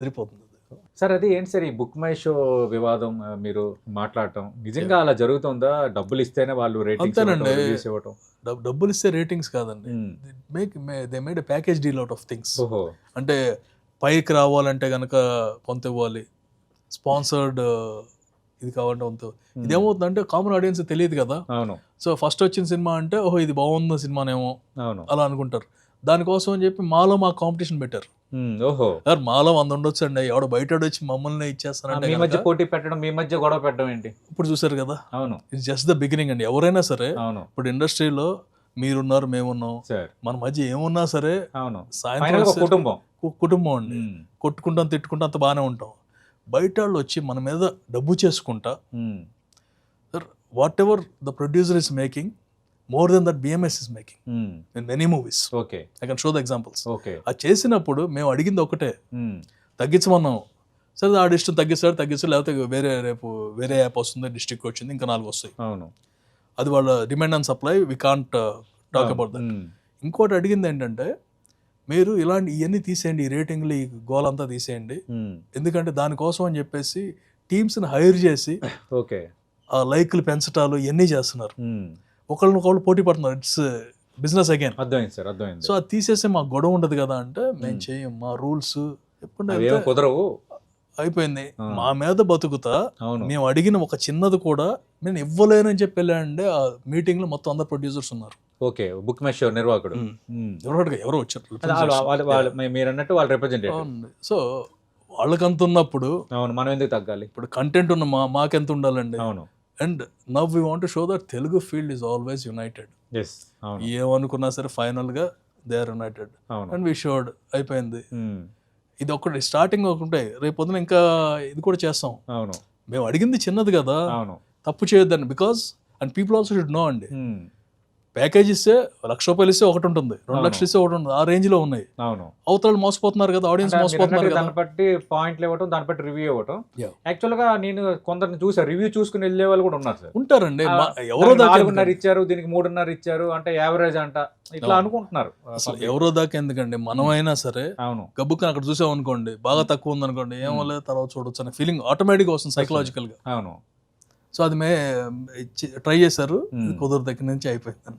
సరిపోతుంది. సార్ అది ఏంటి సార్ ఈ బుక్ మై షో వివాదం మీరు మాట్లాడటం నిజంగా అలా జరుగుతుందా? డబ్బులు ఇస్తేనే వాళ్ళు రేటింగ్స్ అంతేనండి. రివ్యూస్ ఇవ్వటం? డబ్బులు ఇస్తే రేటింగ్స్ కాదండి. They made a package deal out of things. ఓహో! అంటే పైకి రావాలంటే గనక కొంత ఇవ్వాలి, స్పాన్సర్డ్ ఇది కావాలంటే కొంత. ఇదేమవుతుందంటే కామన్ ఆడియన్స్ తెలియదు కదా. అవును. సో ఫస్ట్ వచ్చిన సినిమా అంటే ఓహో ఇది బాగుంది సినిమానేమో అవును. అలా అనుకుంటారు. దానికోసం అని చెప్పి మాలో మాకు కాంపిటీషన్ పెట్టారు. ఓహో! సార్ మాలో 100 ఉండొచ్చు అండి, ఎవడో బయట వచ్చి మమ్మల్ని ఇచ్చేస్తానంటే మీ మధ్య పోటీ పెట్టడం, మీ మధ్య గొడవ పెట్టడం ఏంటి? ఇప్పుడు చూసారు కదా. అవును. ఇట్స్ జస్ట్ ద బిగినింగ్ అండి. ఎవరైనా సరే అవును ఇప్పుడు ఇండస్ట్రీలో మీరున్నారు, మేమున్నాం, సార్. మన మధ్య ఏమున్నా సరే అవును. సాయంత్రం ఫైనల్ గా వచ్చేసరికి కుటుంబం. కుటుంబం అండి. కొట్టుకుంటాం, తిట్టుకుంటాం, అంత బాగానే ఉంటాం. బయట వాళ్ళు వచ్చి మన మీద డబ్బు చేసుకుంటా, sir what ever the producer is making more than that BMS is making in many movies. Okay. I can show the examples. Okay. అది చేసినప్పుడు మేము అడిగింది ఒకటే, తగ్గించమన్నాం. సరే ఆడి ఇష్టం తగ్గిస్తాడు, లేకపోతే వేరే యాప్ వస్తుంది, డిస్ట్రిక్ట్ వచ్చింది, ఇంకా 4 వస్తాయి. అవును. అది వాళ్ళ demand and supply, we can't talk about that. ఇంకోటి అడిగింది ఏంటంటే, మీరు ఇవన్నీ తీసేయండి, ఈ రేటింగ్లు, ఈ గోల్ అంతా తీసేయండి, ఎందుకంటే దానికోసం అని చెప్పేసి టీమ్స్ని హైర్ చేసి ఓకే ఆ లైక్లు పెంచటాలు ఇవన్నీ చేస్తున్నారు. ఒకళ్ళు పోటీ పడుతున్నారు. It's business again. అర్థమైంది సార్, అర్థమైంది. సో అది తీసేస్తే మాకు గొడవ ఉండదు కదా అంటే, మేము చేయం, మా రూల్స్ ఎప్పుడు కుదరవు, అయిపోయింది. మా మీద బతుకుతా అవును. మేము అడిగిన ఒక చిన్నది కూడా నేను ఇవ్వలేనని చెప్పి వెళ్ళండి. ఆ మీటింగ్ లో మొత్తం అందరు ప్రొడ్యూసర్స్ ఉన్నారు. ఓకే. బుక్ మై షో నిర్వాహకుడు ఎవరో వచ్చారు. మీరు అన్నట్టు వాళ్ళు రిప్రజెంటేటివ్. సో వాళ్ళకంత ఉన్నప్పుడు అవును, మనం ఎందుకు తగ్గాలి? ఇప్పుడు కంటెంట్ ఉన్న మాకెంత ఉండాలండి. అవును. And now we want to show that Telugu field is always united. ఏమనుకున్నా సరే ఫైనల్ గా they are united. And we showed. అయిపోయింది. ఇది ఒకటి స్టార్టింగ్ ఒకటే, రేపు పొద్దున ఇంకా ఇది కూడా చేస్తాం. అవును. మేము అడిగింది చిన్నది కదా, అవును, తప్పు చేయొద్దండి. Because and people also should know అండి, ప్యాకేజ్ ఇస్తే ₹1,00,000 ఇస్తే ఒకటి ఉంటుంది, 2,00,000 ఇస్తే ఒకటి ఉంటుంది, ఆ రేంజ్ లో ఉన్నాయి. అవును. అవతల మోసపోతున్నారు కదా, ఆడియన్స్ మోసపోతున్నారు కదా. దాన్ని బట్టి పాయింట్లు ఇవ్వటం, దాన్ని బట్టి రివ్యూ ఇవ్వటం. యాక్చువల్ గా నేను కొందరిని చూసా, రివ్యూ చూసుకుని వెళ్ళే వాళ్ళు కూడా ఉన్నారు సార్. ఉంటారండి. ఎవరో 4.5 ఇచ్చారు, దీనికి 3.5 ఇచ్చారు అంటే యావరేజ్ అంట, ఇట్లా అనుకుంటున్నారు. ఎవరో దాకా ఎందుకండి, మనమైనా సరే అవును గబ్బుకి అక్కడ చూసాం అనుకోండి, బాగా తక్కువ ఉంది అనుకోండి, ఏమో లేదు తర్వాత చూడొచ్చు అనే ఫీలింగ్ ఆటోమేటిక్ వస్తుంది సైకలాజికల్ గా. అవును. సో అది ట్రై చేశారు, కుదరదు, దగ్గర నుంచి అయిపోయింది.